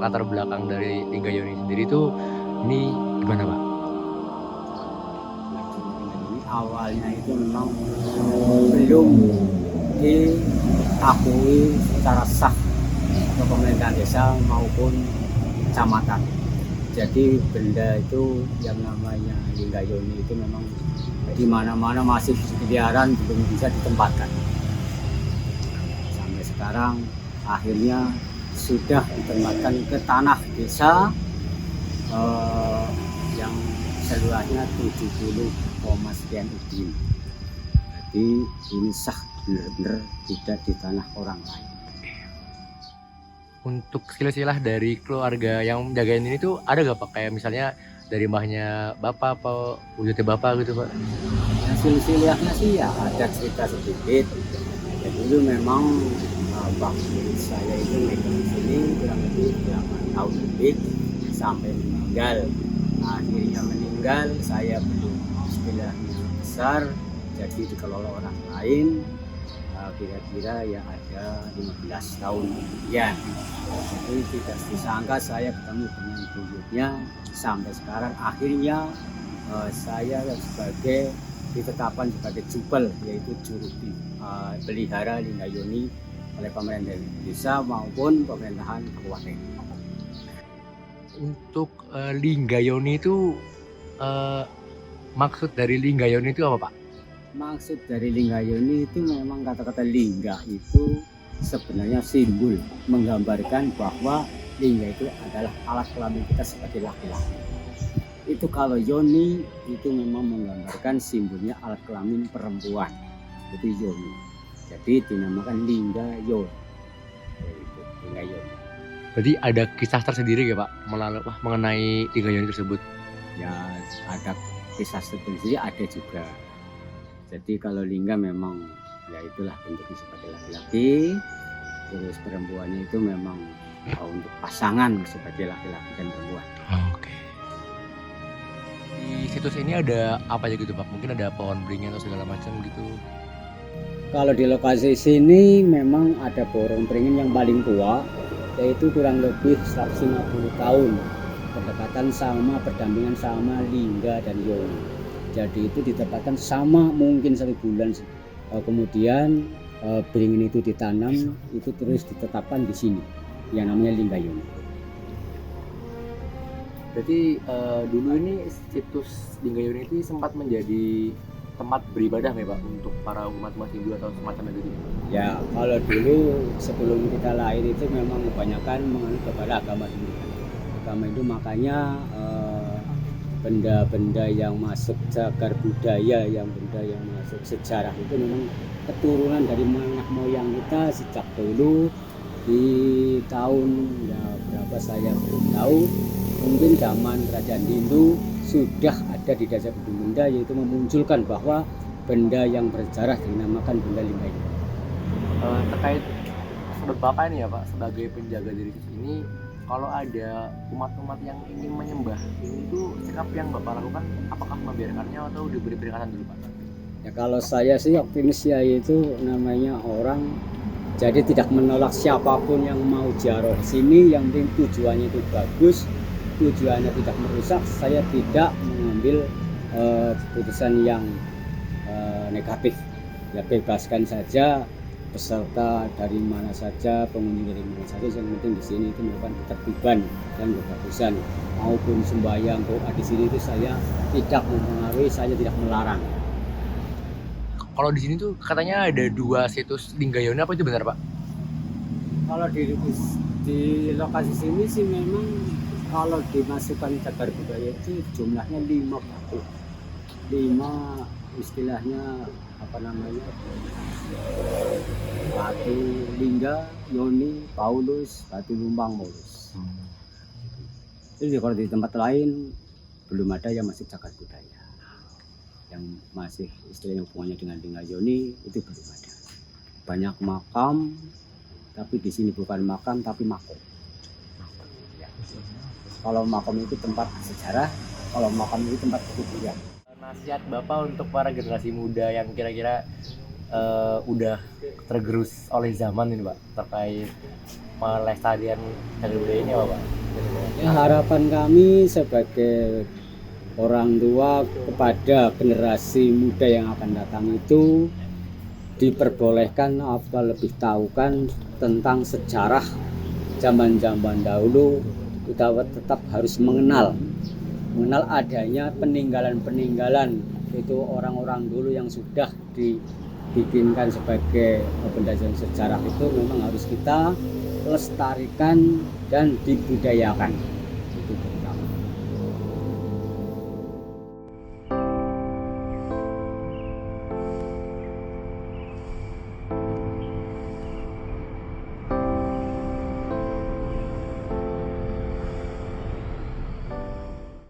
latar belakang dari Linggayoni sendiri tuh ini gimana Pak? Ini awalnya itu memang belum diakui secara sah oleh pemerintahan desa maupun kecamatan. Jadi benda itu yang namanya Linggayoni itu memang di mana-mana masih berkeliaran, belum bisa ditempatkan. Sampai sekarang akhirnya sudah ditempatkan ke tanah desa yang seluasnya 70, sekian ubi. Jadi ini sah benar-benar tidak di tanah orang lain. Untuk silsilah dari keluarga yang jagain ini tuh ada gak Pak? Kayak misalnya dari mbahnya Bapak apa wujudnya Bapak gitu Pak? Ya, silsilahnya sih ya ada cerita sedikit. Ya, dulu memang waktu saya itu megang di sini kurang lebih 8 tahun lebih sampai meninggal. Akhirnya meninggal, saya belum istilahnya besar, jadi dikelola orang lain. Kira-kira ya ada 15 tahun kemudian. Jadi tidak disangka saya ketemu dengan buyutnya sampai sekarang. Akhirnya saya sebagai ditetapkan sebagai jubel, yaitu juru pelihara Linggayoni oleh pemerintah desa maupun pemerintahan kabupaten. Untuk Linggayoni itu maksud dari Linggayoni itu apa Pak? Maksud dari Linggayoni itu memang kata-kata lingga itu sebenarnya simbol menggambarkan bahwa lingga itu adalah alat kelamin kita sebagai laki-laki. Itu kalau Yoni itu memang menggambarkan simbolnya alat kelamin perempuan, itu Yoni. Jadi dinamakan Linggayoni. Itu Linggayoni. Berarti ada kisah tersendiri ya Pak mengenai Linggayoni tersebut? Ya ada kisah tersendiri, ada juga. Jadi kalau lingga memang ya itulah bentuknya sebagai laki-laki, terus perempuannya itu memang untuk pasangan sebagai laki-laki dan perempuan. Oke. Di situs ini ada apa aja gitu Pak? Mungkin ada pohon beringin atau segala macam gitu. Kalau di lokasi sini memang ada pohon beringin yang paling tua, yaitu kurang lebih 150 tahun berdekatan sama berdampingan sama Lingga dan Yoni. Jadi itu ditempatkan sama mungkin 1 bulan kemudian beringin itu ditanam, itu terus ditetapkan di sini yang namanya Linggayoni. Berarti dulu ini situs Linggayoni itu sempat menjadi tempat beribadah ya Pak untuk para umat-umat Hindu atau semacam itu? Ya kalau dulu sebelum kita lahir itu memang kebanyakan menganut kepada agama Hindu. Agama Hindu, makanya benda-benda yang masuk cagar budaya, benda yang masuk sejarah itu memang keturunan dari nenek moyang kita sejak dulu. Di tahun ya berapa saya belum tahu, mungkin zaman kerajaan Hindu sudah ada di desa benda, yaitu memunculkan bahwa benda yang bersejarah dinamakan benda Linggayoni. Terkait Bapak ini ya Pak sebagai penjaga diri ini, kalau ada umat-umat yang ingin menyembah ini tuh sikap yang Bapak lakukan apakah membiarkannya atau diberi peringatan dulu Pak? Ya kalau saya sih optimis ya, itu namanya orang jadi tidak menolak siapapun yang mau ziarah sini, yang penting tujuannya itu bagus, tujuannya tidak merusak. Saya tidak mengambil keputusan yang negatif. Ya bebaskan saja peserta dari mana saja, pengunjung dari mana saja, yang penting di sini itu merupakan ketertiban dan kebagusan. Maupun sembahyang doa di sini itu saya tidak mempengaruhi, saya tidak melarang. Kalau di sini tuh katanya ada 2 situs Linggayoni, apa itu benar Pak? Kalau di lokasi sini sih memang kalau dimasukkan cagar budaya itu jumlahnya 5 batu, 5 istilahnya apa namanya, batu Lingga, Yoni, Paulus, batu Lumbang, Paulus. Jadi kalau di tempat lain belum ada yang masih cagar budaya, yang masih istilahnya hubungannya dengan Linggayoni itu belum ada. Banyak makam, tapi di sini bukan makam tapi makom. Ya. Kalau makam itu tempat sejarah, kalau makam itu tempat kuburan. Nasihat Bapak untuk para generasi muda yang kira-kira udah tergerus oleh zaman ini Pak terkait melestarikan cagar budaya ini apa Pak? Ya, harapan kami sebagai orang tua kepada generasi muda yang akan datang itu diperbolehkan lebih tahukan tentang sejarah zaman-zaman dahulu. Kita tetap harus mengenal adanya peninggalan-peninggalan itu orang-orang dulu yang sudah dibikinkan sebagai benda sejarah, itu memang harus kita lestarikan dan dibudayakan.